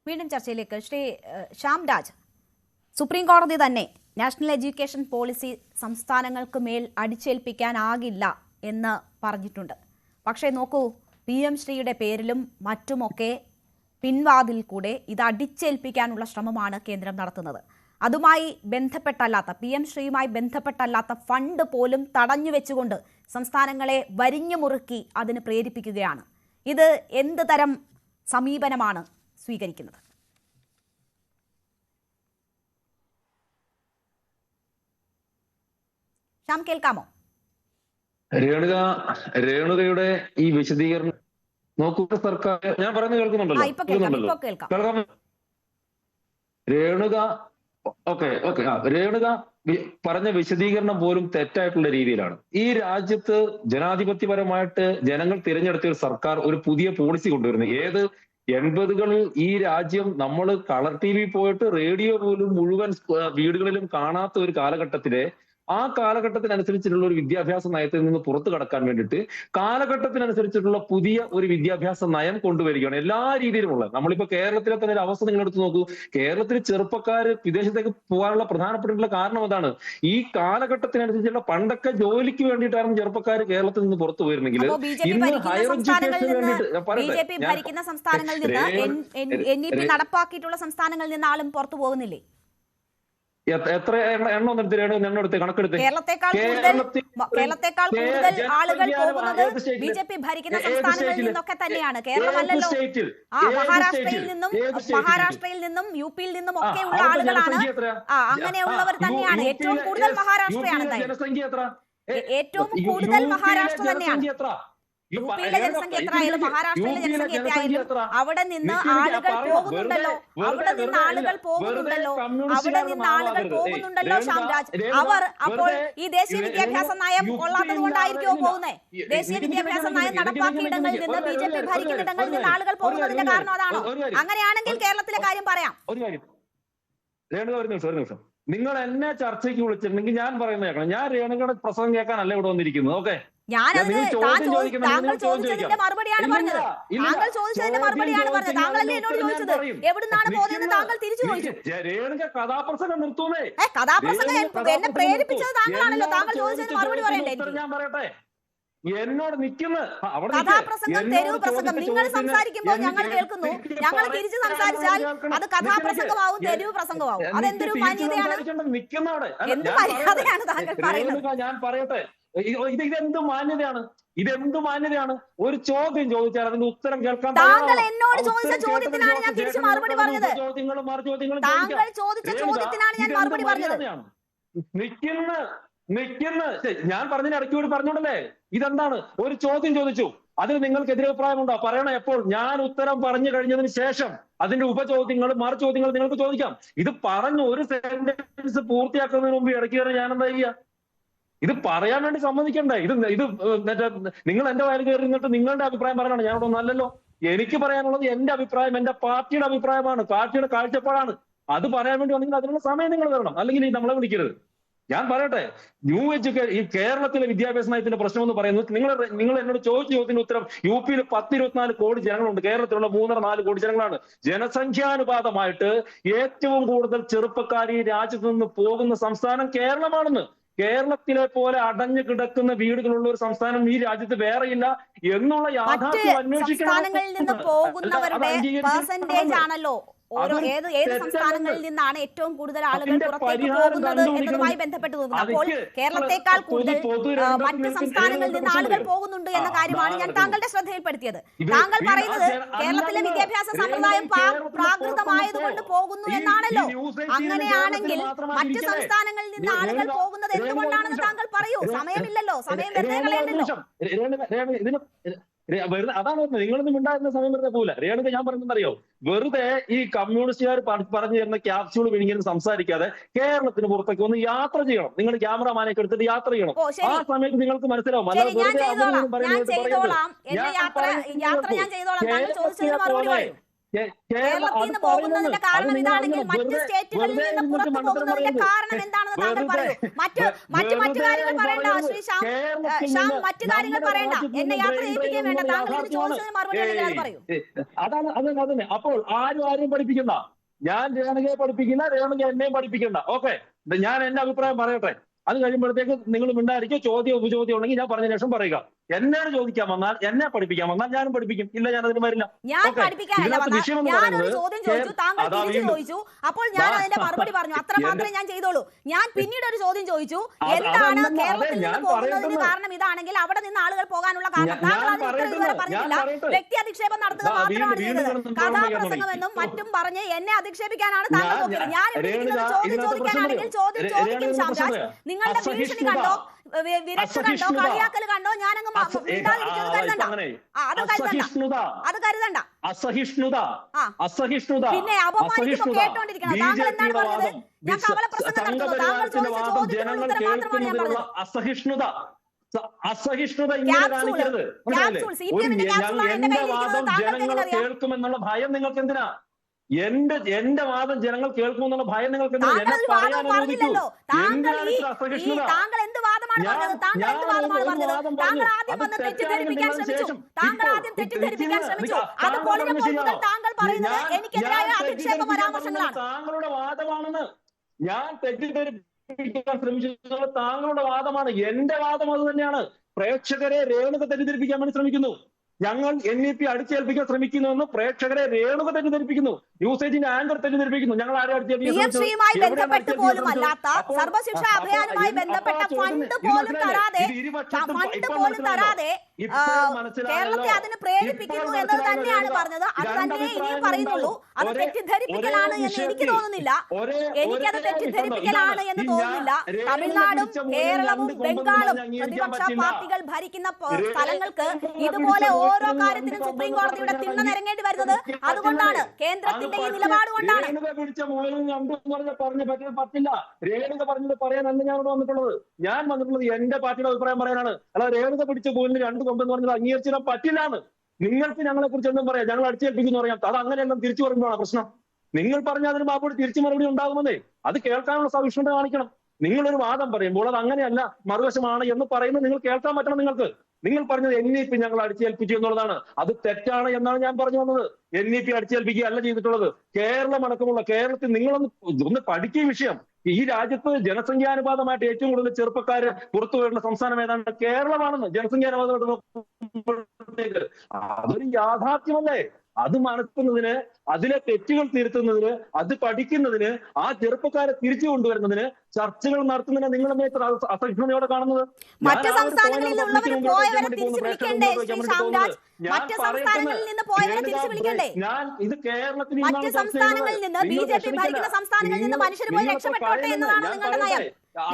വീണ്ടും ചർച്ചയിലേക്ക് ശ്രീ ശ്യാംരാജ്, സുപ്രീം കോടതി തന്നെ നാഷണൽ എഡ്യൂക്കേഷൻ പോളിസി സംസ്ഥാനങ്ങൾക്ക് മേൽ അടിച്ചേൽപ്പിക്കാനാകില്ല എന്ന് പറഞ്ഞിട്ടുണ്ട്. പക്ഷേ നോക്കൂ, PM ശ്രീയുടെ പേരിലും മറ്റുമൊക്കെ പിൻവാതിൽ കൂടെ ഇത് അടിച്ചേൽപ്പിക്കാനുള്ള ശ്രമമാണ് കേന്ദ്രം നടത്തുന്നത്. അതുമായി ബന്ധപ്പെട്ടല്ലാത്ത PM ശ്രീയുമായി ബന്ധപ്പെട്ടല്ലാത്ത ഫണ്ട് പോലും തടഞ്ഞു വെച്ചുകൊണ്ട് സംസ്ഥാനങ്ങളെ വരിഞ്ഞു മുറുക്കി അതിന് പ്രേരിപ്പിക്കുകയാണ്. ഇത് എന്ത് തരം സമീപനമാണ് സ്വീകരിക്കുന്നത്? ശ്യാം, കേൾക്കാമോ? രേണുകയുടെ ഈ വിശദീകരണം നോക്കൂ. സർക്കാർ ഞാൻ പറയുന്നത് കേൾക്കുന്നുണ്ടല്ലോ? രേണുക പറഞ്ഞ വിശദീകരണം പോലും തെറ്റായിട്ടുള്ള രീതിയിലാണ്. ഈ രാജ്യത്ത് ജനാധിപത്യപരമായിട്ട് ജനങ്ങൾ തിരഞ്ഞെടുത്ത ഒരു സർക്കാർ ഒരു പുതിയ പോളിസി കൊണ്ടുവരുന്നത് ഏത് 80കളിൽ ഈ രാജ്യം നമ്മൾ കളർ TV പോയിട്ട് റേഡിയോ പോലും മുഴുവൻ വീടുകളിലും കാണാത്ത ഒരു കാലഘട്ടത്തിലെ ആ കാലഘട്ടത്തിനനുസരിച്ചിട്ടുള്ള ഒരു വിദ്യാഭ്യാസ നയത്തിൽ നിന്ന് പുറത്തു കടക്കാൻ വേണ്ടിയിട്ട് കാലഘട്ടത്തിനനുസരിച്ചിട്ടുള്ള പുതിയ ഒരു വിദ്യാഭ്യാസ നയം കൊണ്ടുവരികയാണ്. എല്ലാ രീതിയിലുമുള്ള നമ്മളിപ്പോ കേരളത്തിലെ തന്നെ ഒരു അവസ്ഥ നിങ്ങൾ എടുത്ത് നോക്കൂ. കേരളത്തിൽ ചെറുപ്പക്കാർ വിദേശത്തേക്ക് പോകാനുള്ള പ്രധാനപ്പെട്ടിട്ടുള്ള കാരണം അതാണ്. ഈ കാലഘട്ടത്തിനനുസരിച്ചുള്ള പണ്ടൊക്കെ ജോലിക്ക് വേണ്ടിയിട്ടായിരുന്നു ചെറുപ്പക്കാർ കേരളത്തിൽ നിന്ന് പുറത്തു പോയിരുന്നെങ്കിൽ ഇന്ന് ഹയർ എഡ്യൂക്കേഷന് വേണ്ടിയിട്ട് ഭരിക്കുന്ന സംസ്ഥാനങ്ങളിൽ നിന്ന് NEP നടപ്പാക്കിയിട്ടുള്ള സംസ്ഥാനങ്ങളിൽ നിന്ന് ആളും പുറത്തു പോകുന്നില്ലേ? എത്ര എണ്ണം എണ്ണെടുത്ത് കണക്കെടുത്ത് കേരളത്തെക്കാൾ കൂടുതൽ ആളുകൾ പോകുന്നത് BJP ഭരിക്കുന്ന സംസ്ഥാനങ്ങളിൽ നിന്നൊക്കെ തന്നെയാണ്. കേരളമല്ലല്ലോ. മഹാരാഷ്ട്രയിൽ നിന്നും UP-യിൽ നിന്നും ഒക്കെ ഉള്ള ആളുകളാണ്. അങ്ങനെയുള്ളവർ തന്നെയാണ്. ഏറ്റവും കൂടുതൽ മഹാരാഷ്ട്രയാണ്. ഏറ്റവും കൂടുതൽ മഹാരാഷ്ട്ര തന്നെയാണ്. UP-യിലെ ജനസംഖ്യ എത്രയായാലും മഹാരാഷ്ട്രയിലെ ജനസംഖ്യ എത്രയായാലും അവിടെ നിന്ന് ആളുകൾ പോകുന്നുണ്ടല്ലോ. ശ്യാംരാജ്, അവർ അപ്പോൾ ഈ ദേശീയ വിദ്യാഭ്യാസ നയം കൊള്ളാത്തത് കൊണ്ടായിരിക്കുമോ പോകുന്നത്? ദേശീയ വിദ്യാഭ്യാസ നയം നടപ്പാക്കിയിടങ്ങളിൽ നിന്ന് BJP ഭരിക്കുന്നിടങ്ങളിൽ നിന്ന് ആളുകൾ പോകുന്നതിന്റെ കാരണം അതാണോ? അങ്ങനെയാണെങ്കിൽ കേരളത്തിലെ കാര്യം പറയാം. ഒരു നിമിഷം നിങ്ങൾ എന്നെ ചർച്ചയ്ക്ക് വിളിച്ചിട്ടുണ്ടെങ്കിൽ ഞാൻ പറയുന്നത് കേൾക്കണം. ഞാൻ രേണുകയുടെ പ്രസംഗം കേൾക്കാനല്ല ഇവിടെ വന്നിരിക്കുന്നത്. ഓക്കെ, താങ്കൾ ചോദിച്ചതിന്റെ മറുപടിയാണ് പറഞ്ഞത്. താങ്കളല്ലേ എന്നോട് ചോദിച്ചത് എവിടുന്നാണ് പോകുന്നതെന്ന് താങ്കൾ തിരിച്ചു ചോദിച്ചു. കഥാപ്രസംഗം നിർത്തൂന്നേ. കഥാപ്രസംഗം എന്നെ പ്രേരിപ്പിച്ചത് താങ്കളാണല്ലോ. താങ്കൾ ചോദിച്ചതിന് മറുപടി പറയണ്ടേ? ഞാൻ പറയട്ടെ, എന്നോട് നിൽക്കുന്ന കഥാപ്രസംഗം, തെരുവ് പ്രസംഗം നിങ്ങൾ സംസാരിക്കുമ്പോൾ ഞങ്ങൾ കേൾക്കുന്നു. ഞങ്ങൾ തിരിച്ചു സംസാരിച്ചാൽ അത് കഥാപ്രസംഗമാവും, തെരുവ് പ്രസംഗമാവും. അതെന്തൊരു മാന്യതയാണ്? എന്ത് മര്യാദയാണ് താങ്കൾ പറയുന്നത്? ഞാൻ പറയട്ടെ, ഇതെന്ത് മാന്യതയാണ്? ഇതെന്ത് മാന്യതയാണ്? ഒരു ചോദ്യം ചോദിച്ചാൽ അതിന്റെ ഉത്തരം കേൾക്കാൻ താങ്കൾ എന്നോട് ചോദിച്ച ചോദ്യത്തിനാണ് ഞാൻ തിരിച്ചു മറുപടി പറഞ്ഞത്. താങ്കൾ ചോദിച്ച ചോദ്യത്തിനാണ് ഞാൻ മറുപടി പറഞ്ഞത്. നിൽക്കുന്ന ഞാൻ പറഞ്ഞതിന് ഇടയ്ക്ക് കൂടി പറഞ്ഞോണ്ടല്ലേ. ഇതെന്താണ്? ഒരു ചോദ്യം ചോദിച്ചു, അതിന് നിങ്ങൾക്ക് എതിരഭിപ്രായമുണ്ടോ? പറയണം. എപ്പോൾ? ഞാൻ ഉത്തരം പറഞ്ഞു കഴിഞ്ഞതിന് ശേഷം അതിന്റെ ഉപചോദ്യങ്ങളും മറു ചോദ്യങ്ങളും നിങ്ങൾക്ക് ചോദിക്കാം. ഇത് പറഞ്ഞു ഒരു സെന്റൻസ് പൂർത്തിയാക്കുന്നതിന് മുമ്പ് ഇടയ്ക്ക് കയറി ഞാൻ എന്താ ചെയ്യുക? ഇത് പറയാൻ വേണ്ടി സമ്മതിക്കണ്ടേ? ഇത് നിങ്ങൾ എന്റെ വയൽ കയറി നിന്നിട്ട് നിങ്ങളുടെ അഭിപ്രായം പറയാനാണ്. ഞാൻ ഇവിടെ ഒന്നല്ലല്ലോ. എനിക്ക് പറയാനുള്ളത് എന്റെ അഭിപ്രായം, എന്റെ പാർട്ടിയുടെ അഭിപ്രായമാണ്, പാർട്ടിയുടെ കാഴ്ചപ്പാടാണ്. അത് പറയാൻ വേണ്ടി വന്നെങ്കിൽ അതിനുള്ള സമയം നിങ്ങൾ തരണം. അല്ലെങ്കിൽ നമ്മളെ വിളിക്കരുത്. ഞാൻ പറയട്ടെ, ന്യൂ എഡ്യൂക്കേഷൻ ഈ കേരളത്തിലെ വിദ്യാഭ്യാസ നയത്തിന്റെ പ്രശ്നം എന്ന് പറയുന്നത് നിങ്ങൾ എന്നോട് ചോദിച്ച ചോദ്യത്തിന് ഉത്തരം UP-യിൽ 10-24 കോടി ജനങ്ങളുണ്ട്. കേരളത്തിലുള്ള 3-4 കോടി ജനങ്ങളാണ്. ജനസംഖ്യാനുപാതമായിട്ട് ഏറ്റവും കൂടുതൽ ചെറുപ്പക്കാർ ഈ രാജ്യത്ത് നിന്ന് പോകുന്ന സംസ്ഥാനം കേരളമാണെന്ന്. കേരളത്തിലെ പോലെ അടഞ്ഞു കിടക്കുന്ന വീടുകളുള്ള ഒരു സംസ്ഥാനം ഈ രാജ്യത്ത് വേറെയില്ല എന്നുള്ള യാഥാർത്ഥ്യം അന്വേഷിക്കണം. ഏത് സംസ്ഥാനങ്ങളിൽ നിന്നാണ് ഏറ്റവും കൂടുതൽ ആളുകൾ പുറത്തേക്ക് പോകുന്നത് എന്നതുമായി ബന്ധപ്പെട്ട് നോക്കുന്നത്. അപ്പോൾ കേരളത്തെക്കാൾ കൂടുതൽ മറ്റ് സംസ്ഥാനങ്ങളിൽ നിന്ന് ആളുകൾ പോകുന്നുണ്ട് എന്ന കാര്യമാണ് ഞാൻ താങ്കളുടെ ശ്രദ്ധയിൽപ്പെടുത്തിയത്. താങ്കൾ പറയുന്നത് കേരളത്തിലെ വിദ്യാഭ്യാസ സമ്പ്രദായം പ്രാകൃതമായതുകൊണ്ട് പോകുന്നു എന്നാണല്ലോ. അങ്ങനെയാണെങ്കിൽ മറ്റ് സംസ്ഥാനങ്ങളിൽ നിന്ന് ആളുകൾ പോകുന്നത് എന്തുകൊണ്ടാണെന്ന് താങ്കൾ പറയൂ. സമയമില്ലല്ലോ, സമയം വെറുതെ കളയണ്ടല്ലോ. അതാണ് നിങ്ങളൊന്നും ഉണ്ടായിരുന്ന സമയം വെറുതെ പോകില്ല. രേണുക, ഞാൻ പറയുന്നറിയോ, വെറുതെ ഈ കമ്മ്യൂണിസ്റ്റുകാർ പറഞ്ഞു തരുന്ന ക്യാപ്സ്യൂൾ വിഴുങ്ങി സംസാരിക്കാതെ കേരളത്തിന് പുറത്തേക്ക് ഒന്ന് യാത്ര ചെയ്യണം. നിങ്ങൾ ക്യാമറമാനൊക്കെ എടുത്തിട്ട് യാത്ര ചെയ്യണം. ആ സമയത്ത് നിങ്ങൾക്ക് മനസ്സിലാവും. കേരളത്തിൽ നിന്ന് പോകുന്നതിന്റെ കാരണം ഇതാണെങ്കിൽ മറ്റ് സ്റ്റേറ്റുകളിൽ നിന്ന് പുറത്തു പോകുന്നതിന്റെ കാരണം എന്താണെന്ന് താങ്കൾ പറയൂ. മറ്റു കാര്യങ്ങൾ പറയണ്ട ശ്രീ ശ്യാം, മറ്റു കാര്യങ്ങൾ പറയണ്ട, എന്നെ യാത്ര ചെയ്യിപ്പിക്കുകയും വേണ്ട. താങ്കൾ ഇത് ചോദിച്ചതിന് മറുപടി ഉണ്ടെങ്കിൽ അത് പറയൂ. അതന്നെ. അപ്പോൾ ആരും പഠിപ്പിക്കണ്ട. ഞാൻ രേണുകയെ പഠിപ്പിക്കില്ല, രേണുക എന്നെയും പഠിപ്പിക്കണ്ട. ഓക്കെ, ഞാൻ എന്റെ അഭിപ്രായം പറയട്ടെ. അത് കഴിയുമ്പോഴത്തേക്ക് നിങ്ങൾ മിണ്ടായിരിക്കും. ചോദ്യം ഉപചോദ്യം ഉണ്ടെങ്കിൽ ഞാൻ പറഞ്ഞ ശേഷം പറയുക. എന്നോട് ചോദിക്കാൻ വന്നാൽ, എന്നെ പഠിപ്പിക്കാൻ വന്നാൽ ഞാനും പഠിപ്പിക്കും. ഇല്ല, ഞാൻ അതിന് വരില്ല. ഞാൻ പഠിപ്പിക്കാനല്ല വന്നത്. ഞാനൊരു ചോദ്യം ചോദിച്ചു, താങ്കൾ തിരിച്ചു ചോദിച്ചു. അപ്പോൾ ഞാൻ അതിന്റെ മറുപടി പറഞ്ഞു. അത്ര മാത്രമേ ഞാൻ ചെയ്തോളൂ. ഞാൻ പിന്നീട് ഒരു ചോദ്യം ചോദിച്ചു, എന്താണ് കേരളത്തിൽ നിന്ന് പോകുന്നതിന് കാരണം ഇതാണെങ്കിൽ അവിടെ നിന്ന് ആളുകൾ പോകാനുള്ള കാരണം. താങ്കൾ അതിന് ഇതുവരെ പറഞ്ഞിട്ടില്ല. വ്യക്തി അധിക്ഷേപം നടത്തുക മാത്രമാണ് ചെയ്തത്. കഥാപ്രസംഗമെന്നും മറ്റും പറഞ്ഞ് എന്നെ അധിക്ഷേപിക്കാനാണ് താങ്കൾ നോക്കിയത്. ഞാൻ ചോദ്യം ചോദിക്കാനാണെങ്കിൽ ചോദ്യം ചോദിക്കും ശ്യാംരാജ്. നിങ്ങളുടെ ഭീഷണി കണ്ടോ, വിരക്ഷ കണ്ടോ, കളിയാക്കൽ കണ്ടോ, ഞാനങ്ങ് പിന്നെ അപമാനിക്കുമ്പോ കേട്ടോണ്ടിരിക്കണം. താങ്കൾ എന്താണ് പറഞ്ഞത്? ഞാൻ കവലപ്രസംഗം നടത്തുന്നു. താങ്കൾ ചോദിച്ച ചോദ്യത്തിനുള്ള ഉത്തരം മാത്രമാണ് ഞാൻ പറഞ്ഞത്. അസഹിഷ്ണുത ഇങ്ങനെ കാണിക്കരുത്. എന്റെ വാദം ജനങ്ങൾ കേൾക്കുമെന്നുള്ള ഭയം നിങ്ങൾക്ക് എന്തിനാ? എന്റെ വാദം ജനങ്ങൾ കേൾക്കുമെന്നുള്ള ഭയം നിങ്ങൾക്ക് എന്തിനാ? എന്നെ പറയാൻ അനുവദിക്കൂ. എന്തിനാണ് ഇത്ര അസഹിഷ്ണുത? താങ്കൾ എന്ത് വാദമാണ് പറഞ്ഞത്? താങ്കൾ എന്ത് വാദമാണ് പറഞ്ഞത്? താങ്കൾ ആദ്യം വന്ന് തെറ്റിദ്ധരിപ്പിക്കാൻ ശ്രമിച്ചു. താങ്കൾ ആദ്യം തെറ്റിദ്ധരിപ്പിക്കാൻ ശ്രമിച്ചു. അതുപോലെ താങ്കൾ പറയുന്നത് എനിക്കെതിരായ അധിക്ഷേപ പരാമർശങ്ങളാണ്. താങ്കളുടെ വാദമാണെന്ന് ഞാൻ തെറ്റിദ്ധരിപ്പിക്കാൻ ശ്രമിച്ചത് താങ്കളുടെ വാദമാണ്. എന്റെ വാദം അത് തന്നെയാണ്. പ്രേക്ഷകരെ രേണുക തെറ്റിദ്ധരിപ്പിക്കാൻ വേണ്ടി ശ്രമിക്കുന്നു. ഞങ്ങൾ NEP അടിച്ചേൽപ്പിക്കാൻ ശ്രമിക്കുന്നുവെന്ന് പ്രേക്ഷകരെ രേണുക തെറ്റിദ്ധരിപ്പിക്കുന്നു. ന്യൂസേജിന്റെ ആങ്കർ തെറ്റിദ്ധരിപ്പിക്കുന്നു. ഞങ്ങൾ ആരെ PMശ്രീയുമായി ബന്ധപ്പെട്ട് പോലും അല്ലാത്ത സർവശിക്ഷാ അഭിയാനുമായി ബന്ധപ്പെട്ട ഫണ്ട് പോലും തരാതെ കേരളത്തെ അതിന് പ്രേരിപ്പിക്കുന്നു എന്നത് തന്നെയാണ് പറഞ്ഞത്. അത് തന്നെ ഇനിയും പറയുന്നുള്ളൂ. അത് തെറ്റിദ്ധരിപ്പിക്കലാണ് എന്ന് എനിക്ക് തോന്നുന്നില്ല. എനിക്കത് തെറ്റിദ്ധരിപ്പിക്കലാണ് എന്ന് തോന്നുന്നില്ല. തമിഴ്നാടും കേരളവും ബംഗാളും പ്രതിപക്ഷ പാർട്ടികൾ ഭരിക്കുന്ന സ്ഥലങ്ങൾക്ക് ഇതുപോലെ ഓരോ കാര്യത്തിനും സുപ്രീം കോടതിയുടെ തിണ്ണ നിരങ്ങേണ്ടി വരുന്നത് അതുകൊണ്ടാണ്. കേന്ദ്രത്തിന്റെ ഈ നിലപാട് കൊണ്ടാണ്. രേണുക പിടിച്ച മുയലും പറഞ്ഞു പറ്റില്ല. രേണുക പറഞ്ഞത് പറയാനല്ല ഞാൻ വന്നിട്ടുള്ളത്. ഞാൻ വന്നിട്ടുള്ളത് എന്റെ പാർട്ടിയുടെ അഭിപ്രായം പറയാനാണ്. അല്ല, രേണുക പിടിച്ച മുയലിന് 2 കൊമ്പെന്ന് പറഞ്ഞത് അംഗീകരിച്ചിടാൻ പറ്റില്ലാന്ന്. നിങ്ങൾക്ക് ഞങ്ങളെ കുറിച്ച് എന്തും പറയാം, ഞങ്ങൾ അടിച്ചേൽപ്പിക്കുന്നു പറയാം. അത് അങ്ങനെയെല്ലാം തിരിച്ചു പറയുമ്പോഴാണ് പ്രശ്നം. നിങ്ങൾ പറഞ്ഞ അതിന് മാപ്പോട് തിരിച്ചു മറുപടി ഉണ്ടാകുമെന്നേ. അത് കേൾക്കാനുള്ള സഹിഷ്ണുത കാണിക്കണം. നിങ്ങളൊരു വാദം പറയുമ്പോൾ അത് അങ്ങനെയല്ല, മറുവശമാണ് എന്ന് പറയുന്നത് നിങ്ങൾ കേൾക്കാൻ പറ്റണം. നിങ്ങൾ പറഞ്ഞത് NEP ഞങ്ങൾ അടിച്ചേൽപ്പിച്ചു എന്നുള്ളതാണ്. അത് തെറ്റാണ് എന്നാണ് ഞാൻ പറഞ്ഞു വന്നത്. NEP അടിച്ചേൽപ്പിക്കുക അല്ല ചെയ്തിട്ടുള്ളത്. കേരളം അടക്കമുള്ള കേരളത്തിൽ നിങ്ങളൊന്ന് പഠിക്കുക വിഷയം. ഈ രാജ്യത്ത് ജനസംഖ്യാനുപാതമായിട്ട് ഏറ്റവും കൂടുതൽ ചെറുപ്പക്കാര് പുറത്തു വരുന്ന സംസ്ഥാനം ഏതാണ്? കേരളമാണെന്ന്. ജനസംഖ്യാനുപാതമായിട്ട് അതൊരു യാഥാർത്ഥ്യമല്ലേ? അത് മനസ്സിന്നതിന്, അതിലെ തെറ്റുകൾ തിരുത്തുന്നതിന്, അത് പഠിക്കുന്നതിന്, ആ ചെറുപ്പക്കാരെ തിരിച്ചു കൊണ്ടുവരുന്നതിന് ചർച്ചകൾ നടത്തുന്നതിന് നിങ്ങളെ എത്ര അസഹിഷ്ണുതയോടെ കാണുന്നത്? മറ്റ് സംസ്ഥാനങ്ങളിൽ നിന്നുള്ളവരെ പോയവരെ തിരിച്ചു വിളിക്കണ്ടേ ശ്രീ ശ്യാംരാജ്? മറ്റ് സംസ്ഥാനങ്ങളിൽ നിന്ന് പോയവരെ തിരിച്ചു വിളിക്കണ്ടേ? ഇത് കേരളത്തിൽ മറ്റ് സംസ്ഥാനങ്ങളിൽ നിന്ന് BJP ഭരിക്കുന്ന സംസ്ഥാനങ്ങളിൽ നിന്ന് മനുഷ്യർ പോയി രക്ഷപ്പെട്ടോട്ടെ എന്നതാണ് നിങ്ങളുടെ നയം.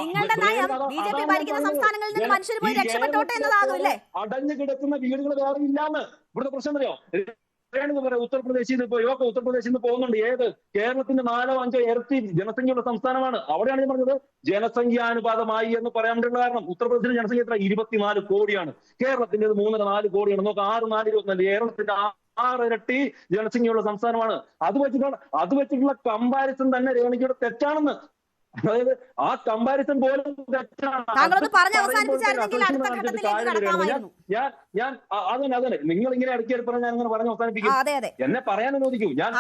നിങ്ങളുടെ നയം BJP ഭരിക്കുന്ന സംസ്ഥാനങ്ങളിൽ നിന്ന് മനുഷ്യർ പോയി രക്ഷപ്പെട്ടോട്ടെ എന്നതാകില്ലേ? അടഞ്ഞു കിടക്കുന്ന വീടുകൾ വേറെ ഇല്ലാന്ന് ഇവിടുത്തെ പ്രശ്നം അറിയോ? ഉത്തർപ്രദേശിൽ നിന്ന് പോയി ഉത്തർപ്രദേശിൽ നിന്ന് പോകുന്നുണ്ട്. ഏത്? കേരളത്തിന്റെ 4-5 ഇരട്ടി ജനസംഖ്യയുള്ള സംസ്ഥാനമാണ്. അവിടെയാണ് ഞാൻ പറഞ്ഞത് ജനസംഖ്യാനുപാതമായി എന്ന് പറയാൻ വേണ്ടിയുള്ള കാരണം. ഉത്തർപ്രദേശിന്റെ ജനസംഖ്യ എത്ര? 24 കോടിയാണ്. കേരളത്തിന്റെ 3-4 കോടിയാണ്. നോക്കാം, 6-4-24. കേരളത്തിന്റെ 6 ഇരട്ടി ജനസംഖ്യയുള്ള സംസ്ഥാനമാണ്. അത് വെച്ചിട്ടുള്ള കമ്പാരിസൺ തന്നെ രേണുകയുടെ തെറ്റാണെന്ന്. അതായത് ആ കമ്പാരിസൺ പോലും തെറ്റാണ്. അതന്നെ നിങ്ങൾ ഇങ്ങനെ ഇടയ്ക്ക് പറഞ്ഞാൽ ഞാൻ അങ്ങനെ പറഞ്ഞ് അവസാനിപ്പിക്കും. എന്നെ പറയാൻ അനുവദിക്കൂ. ഞാൻ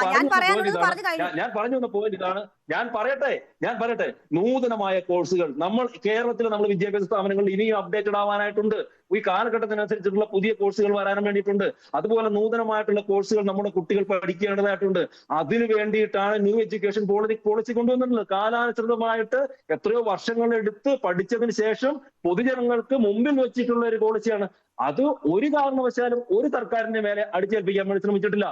പറഞ്ഞു വന്ന പോയിന്റ് ഇതാണ്. ഞാൻ പറയട്ടെ നൂതനമായ കോഴ്സുകൾ കേരളത്തിൽ നമ്മൾ വിദ്യാഭ്യാസ സ്ഥാപനങ്ങളിൽ ഇനിയും അപ്ഡേറ്റഡ് ആവാനായിട്ടുണ്ട്. ഈ കാലഘട്ടത്തിനനുസരിച്ചിട്ടുള്ള പുതിയ കോഴ്സുകൾ വരാനും വേണ്ടിയിട്ടുണ്ട്. അതുപോലെ നൂതനമായിട്ടുള്ള കോഴ്സുകൾ നമ്മുടെ കുട്ടികൾ പഠിക്കേണ്ടതായിട്ടുണ്ട്. അതിനു വേണ്ടിയിട്ടാണ് ന്യൂ എഡ്യൂക്കേഷൻ പോളിസി കൊണ്ടുവന്നിട്ടുള്ളത്. കാലാനുസൃതമായിട്ട് എത്രയോ വർഷങ്ങളെടുത്ത് പഠിച്ചതിന് ശേഷം പൊതുജനങ്ങൾക്ക് മുമ്പിൽ വെച്ചിട്ടുള്ള ഒരു പോളിസിയാണ്. അത് ഒരു കാരണവശാലും ഒരു സർക്കാരിന്റെ മേലെ അടിച്ചേൽപ്പിക്കാൻ വേണ്ടി ശ്രമിച്ചിട്ടില്ല.